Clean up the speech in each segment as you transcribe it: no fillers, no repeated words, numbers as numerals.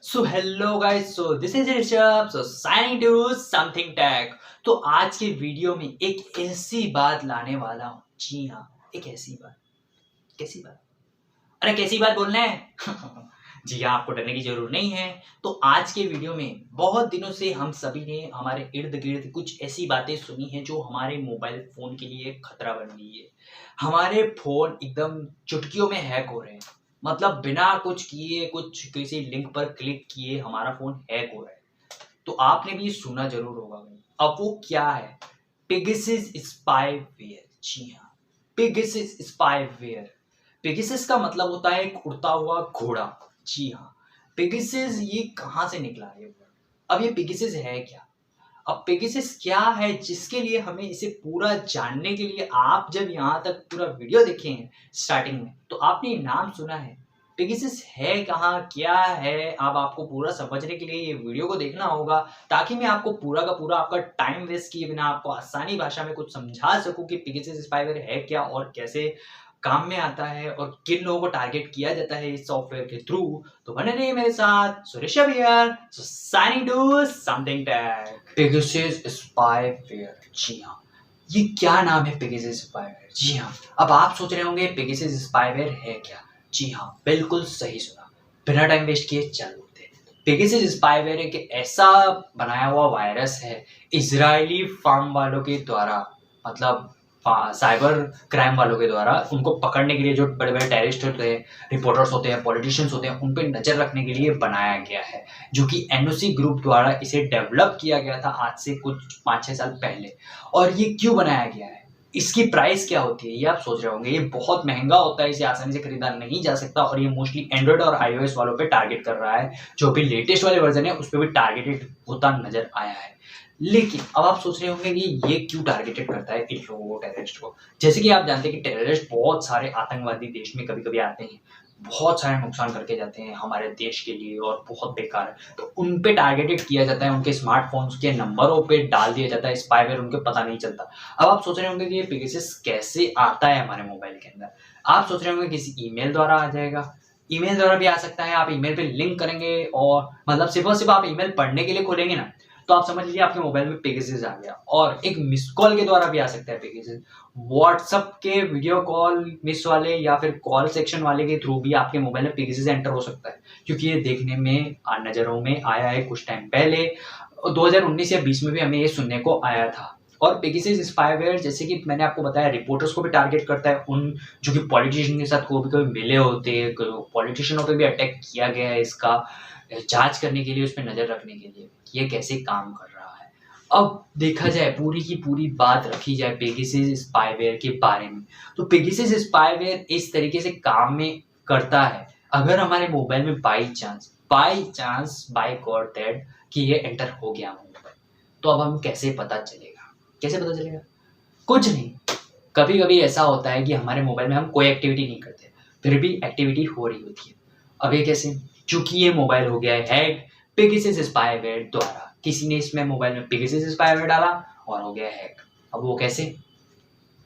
So hello guys, so this is Rishabh, so signing to something tech. तो आज के video में एक ऐसी बात लाने वाला हूँ। जी हाँ, एक ऐसी बात। कैसी बात? अरे कैसी बात बोलना है? जी हाँ, आपको डरने की जरूरत नहीं है। तो आज के वीडियो में बहुत दिनों से हम सभी ने हमारे इर्द गिर्द कुछ ऐसी बातें सुनी हैं जो हमारे मोबाइल फोन के लिए खतरा बन गई है। हमारे फोन एकदम चुटकियों में हैक हो रहे हैं। मतलब बिना कुछ किए, कुछ किसी लिंक पर क्लिक किए हमारा फोन हैक हो रहा है। तो आपने भी सुना जरूर होगा भाई। अब वो क्या है? Pegasus spyware. जी हाँ, पेगासस स्पाईवेयर। पेगासस का मतलब होता है एक उड़ता हुआ घोड़ा। जी हाँ, पेगासस ये कहाँ से निकला है ये word? अब ये पेगासस है क्या? अब पेगासस क्या है जिसके लिए हमें इसे पूरा जानने के लिए आप जब यहाँ तक पूरा वीडियो देखे हैं स्टार्टिंग में, तो आपने ये नाम सुना है। पेगासस है कहाँ, क्या है? अब आपको पूरा समझने के लिए ये वीडियो को देखना होगा, ताकि मैं आपको पूरा का पूरा आपका टाइम वेस्ट किए बिना आपको आसानी भाषा में कुछ समझा सकूं कि पेगासस स्पाईवेयर है क्या और कैसे काम में आता है और किन लोगों को टारगेट किया जाता है इस सॉफ्टवेयर के थ्रू। तो बने रहिए मेरे साथ। So Rishabh here, so signing to something tech. Pegasus spyware. जी हाँ, ये क्या नाम है पेगासस स्पाईवेयर? जी हाँ, अब आप सोच रहे होंगे पेगासस स्पाईवेयर है क्या? जी हाँ, बिल्कुल सही सुना। बिना टाइम वेस्ट किए चल उठते हैं। पेगासस स्पाईवेयर एक ऐसा बनाया हुआ वायरस है इजरायली फार्म वालों के द्वारा, मतलब साइबर क्राइम वालों के द्वारा उनको पकड़ने के लिए, जो बड़े बड़े टेररिस्ट होते हैं, रिपोर्टर्स होते हैं, पॉलिटिशियंस होते हैं, उन पे नजर रखने के लिए बनाया गया है, जो कि एनओसी ग्रुप द्वारा इसे डेवलप किया गया था आज से कुछ 5-6 साल पहले। और ये क्यों बनाया गया है, इसकी प्राइस क्या होती है, ये आप सोच रहे होंगे। ये बहुत महंगा होता है, इसे आसानी से खरीदा नहीं जा सकता और ये मोस्टली एंड्रॉइड और आईओएस वालों पे टारगेट कर रहा है। जो भी लेटेस्ट वाले वर्जन है उस पर भी टारगेटेड होता नजर आया है। लेकिन अब आप सोच रहे होंगे कि ये क्यों टारगेटेड करता है इन लोगों को, टेररिस्ट को। जैसे कि आप जानते हैं कि टेररिस्ट बहुत सारे आतंकवादी देश में कभी कभी आते हैं, बहुत सारे नुकसान करके जाते हैं हमारे देश के लिए और बहुत बेकार है। तो उन पे टारगेटेड किया जाता है, उनके स्मार्टफोन्स के नंबरों पे डाल दिया जाता है स्पाईवेयर, उनको पता नहीं चलता। अब आप सोच रहे होंगे कि ये पेगासस कैसे आता है हमारे मोबाइल के अंदर। आप सोच रहे होंगे किसी ईमेल द्वारा आ जाएगा। ईमेल द्वारा भी आ सकता है। आप ईमेल पे लिंक करेंगे और मतलब सिर्फ आप ईमेल पढ़ने के लिए खोलेंगे ना, तो आप समझ लीजिए आपके मोबाइल में पेगासस आ गया। और एक मिस कॉल के द्वारा भी आ सकता है पेगासस। व्हाट्सएप के वीडियो कॉल मिस वाले या फिर कॉल सेक्शन वाले के थ्रू भी आपके मोबाइल में पेगासस एंटर हो सकता है, क्योंकि ये देखने में नजरों में आया है कुछ टाइम पहले। 2019 या 20 में भी हमें ये सुनने को आया था। और पेगासस स्पाईवेयर, जैसे कि मैंने आपको बताया, रिपोर्टर्स को भी टारगेट करता है, उन जो कि पॉलिटिशियन के साथ कभी कभी मिले होते हैं, पॉलिटिशियनों पे भी अटैक किया गया है इसका जांच करने के लिए, उस पर नजर रखने के लिए कि ये कैसे काम कर रहा है। अब देखा जाए, पूरी की पूरी बात रखी जाए पेगासस स्पाईवेयर के बारे में, तो पेगासस स्पाईवेयर इस तरीके से काम में करता है। अगर हमारे मोबाइल में बाई गॉड दैट कि ये एंटर हो गया मोबाइल, तो अब हम कैसे पता चलेगा? कैसे पता चलेगा? कुछ नहीं। कभी कभी ऐसा होता है कि हमारे मोबाइल में हम कोई एक्टिविटी नहीं करते, फिर भी एक्टिविटी हो रही होती है। अब ये कैसे? चूंकि ये मोबाइल हो गया है हैक पेगासस स्पाईवेयर द्वारा। किसी ने इसमें मोबाइल में पेगासस स्पाईवेयर डाला और हो गया हैक। अब वो कैसे?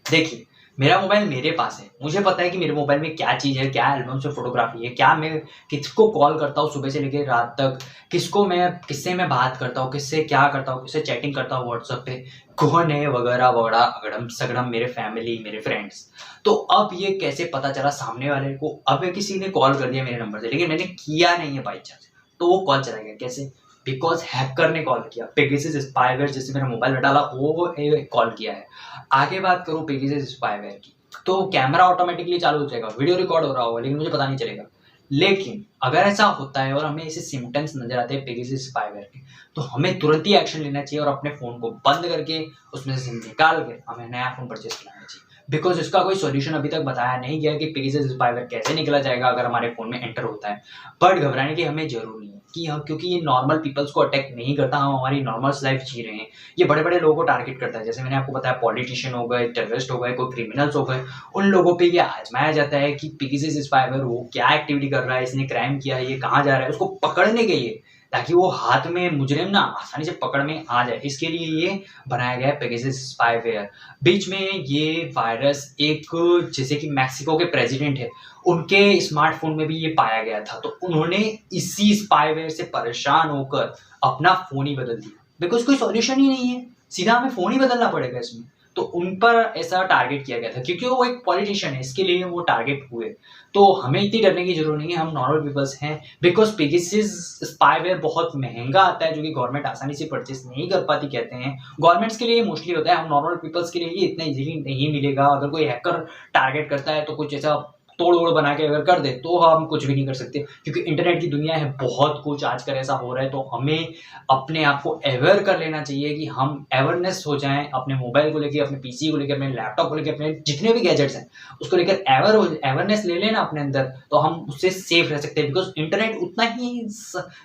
देखिए, मेरा मोबाइल मेरे पास है, मुझे पता है कि मेरे मोबाइल में क्या चीज़ है, क्या एल्बम्स में फोटोग्राफी है, क्या मैं किसको कॉल करता हूँ सुबह से लेकर रात तक, किससे मैं बात करता हूँ, किससे क्या करता हूँ, किससे चैटिंग करता हूँ व्हाट्सएप पे, कौन है वगैरह वगैरह, अगड़म सगड़म, मेरे फैमिली, मेरे फ्रेंड्स। तो अब ये कैसे पता चला सामने वाले को? अब किसी ने कॉल कर दिया मेरे नंबर से, लेकिन मैंने किया नहीं है बाई चांस, तो वो कॉल चला गया। कैसे? बिकॉज हैकर ने कॉल किया। पेगासस स्पाईवेयर जिससे मेरा मोबाइल में डाला, वो कॉल किया है। आगे बात करूं पेगासस स्पाईवेयर की, तो कैमरा ऑटोमेटिकली चालू हो जाएगा, वीडियो रिकॉर्ड हो रहा होगा, लेकिन मुझे पता नहीं चलेगा। लेकिन अगर ऐसा होता है और हमें ऐसे सिम्टम्स नजर आते हैं पेगासस स्पाईवेयर के, तो हमें तुरंत ही एक्शन लेना चाहिए और अपने फोन को बंद करके उसमें से सिम निकाल के हमें नया फोन परचेज करना चाहिए। बिकॉज इसका कोई सॉल्यूशन अभी तक बताया नहीं गया कि पेगासस स्पाईवेयर कैसे निकला जाएगा अगर हमारे फोन में एंटर होता है। बट घबराने की हमें जरूर नहीं है कि हम, क्योंकि ये नॉर्मल पीपल्स को अटैक नहीं करता, हम हमारी नॉर्मल लाइफ जी रहे हैं। ये बड़े बड़े लोगों को टारगेट करता है, जैसे मैंने आपको बताया, पॉलिटिशियन हो गए, टेररिस्ट हो गए, कोई क्रिमिनल्स हो गए, उन लोगों पे ये आजमाया जाता है कि पेगासस स्पाईवेयर वो क्या एक्टिविटी कर रहा है, इसने क्राइम किया है, ये कहाँ जा रहा है, उसको पकड़ने के लिए ताकि वो हाथ में मुजरिम ना आसानी से पकड़ में आ जाए। इसके लिए ये बनाया गया है पेगासस स्पाईवेयर। बीच में ये वायरस एक जैसे कि मैक्सिको के प्रेसिडेंट है, उनके स्मार्टफोन में भी ये पाया गया था, तो उन्होंने इसी स्पाईवेयर से परेशान होकर अपना फ़ोन ही बदल दिया। बिकॉज़ कोई सॉल्यूशन ही नहीं है, सीधा हमें फ़ोन ही बदलना पड़ेगा इसमें। तो उन पर ऐसा टारगेट किया गया था क्योंकि वो एक पॉलिटिशियन है, इसके लिए वो टारगेट हुए। तो हमें इतनी डरने की ज़रूरत नहीं है, हम नॉर्मल पीपल्स हैं। बिकॉज़ पेगासस स्पाईवेयर बहुत महँगा आता है, जो कि गवर्नमेंट आसानी से परचेज़ नहीं कर पाती कहते हैं। गवर्नमेंट्स के लिए ये मोस्टली होता है, हम नॉर्मल पीपल्स के लिए ये इतना ईज़िली नहीं मिलेगा। अगर कोई हैकर टारगेट करता है तो कुछ ऐसा तोड़-ओड़ बना के अगर कर दे, तो हम कुछ भी नहीं कर सकते क्योंकि इंटरनेट की दुनिया है, बहुत कुछ आजकल ऐसा हो रहा है। तो हमें अपने आप को अवेयर कर लेना चाहिए कि हम अवेयरनेस हो जाएँ अपने मोबाइल को लेके, अपने पीसी को लेके, अपने लैपटॉप को लेके, अपने जितने भी गैजेट्स हैं, उसको लेकर अवेयरनेस ले लें ना अपने अंदर, तो हम उससे सेफ रह सकते हैं। बिकॉज़ इंटरनेट उतना ही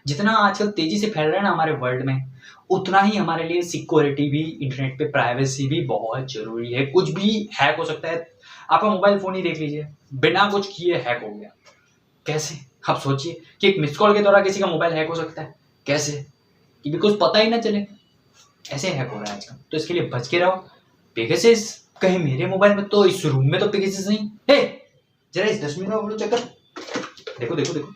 जितना आजकल तेज़ी से फैल रहा है ना हमारे वर्ल्ड में, उतना ही हमारे लिए सिक्योरिटी भी, इंटरनेट पे प्राइवेसी भी बहुत ज़रूरी है। कुछ भी हैक हो सकता है। आपका मोबाइल फ़ोन ही देख लीजिए, बिना कुछ किए हैक हो गया। कैसे? आप सोचिए कि एक मिस्ड कॉल के द्वारा किसी का मोबाइल हैक हो सकता है। कैसे? कि बिकॉज़ पता ही ना चले। ऐसे हैक हो रहा है आजकल। तो इसके लिए बच के रहो। पेगासस कहीं मेरे मोबाइल में तो इस रूम में तो पेगासस नहीं। हे! ज़रा इस डस्टबिन में बोलो चेक कर। देखो, देखो, देखो।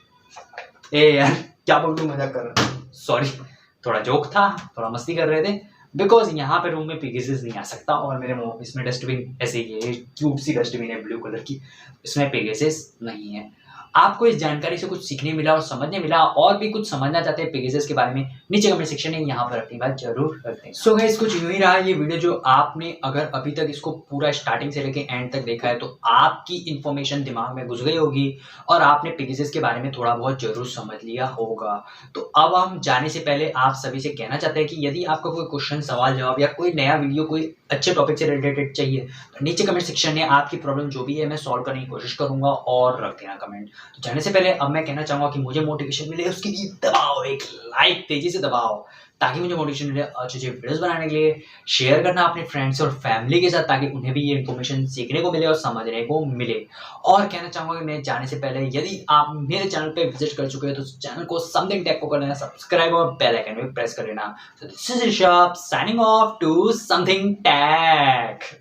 ए यार, क्या बोलूँ, मज़ाक कर रहा था। सॉरी, थोड़ा जोक था, थोड़ा मस्ती कर रहे थे। बिकॉज़ यहाँ पे रूम में पेगासस नहीं आ सकता और मेरे इसमें डस्टबिन ऐसे ही है, क्यूट सी डस्टबिन है ब्लू कलर की, इसमें पेगासस नहीं है। आपको इस जानकारी से कुछ सीखने मिला और समझने मिला, और भी कुछ समझना चाहते हैं पेगासस के बारे में, नीचे कमेंट सेक्शन में यहाँ पर अपनी बात ज़रूर रख दें। सो गाइस, कुछ यूँ ही रहा ये वीडियो। जो आपने अगर अभी तक इसको पूरा स्टार्टिंग से लेके एंड तक देखा है, तो आपकी इन्फॉर्मेशन दिमाग में घुस गई होगी और आपने पेगासस के बारे में थोड़ा बहुत ज़रूर समझ लिया होगा। तो अब हम जाने से पहले आप सभी से कहना चाहते हैं कि यदि आपका कोई क्वेश्चन, सवाल, जवाब या कोई नया वीडियो कोई अच्छे टॉपिक से रिलेटेड चाहिए, तो नीचे कमेंट सेक्शन में आपकी प्रॉब्लम जो भी है मैं सॉल्व करने की कोशिश करूँगा, और रख देना कमेंट। तो जाने से पहले अब मैं कहना चाहूँगा कि मुझे मोटिवेशन मिले उसके लिए दबाओ, एक लाइक तेज़ी से दबाओ, ताकि मुझे मोटिवेशन मिले अच्छे-अच्छे वीडियोज़ बनाने के लिए। शेयर करना अपने फ्रेंड्स और फैमिली के साथ, ताकि उन्हें भी ये इन्फॉर्मेशन सीखने को मिले और समझने को मिले। और कहना चाहूँगा कि मैं जाने से पहले, यदि आप मेरे चैनल पे विज़िट कर चुके हैं, तो चैनल को समथिंग टेक को कर लेना सब्सक्राइब और बेल आइकन भी प्रेस कर लेना। So this is Rishabh signing off to Something Tech.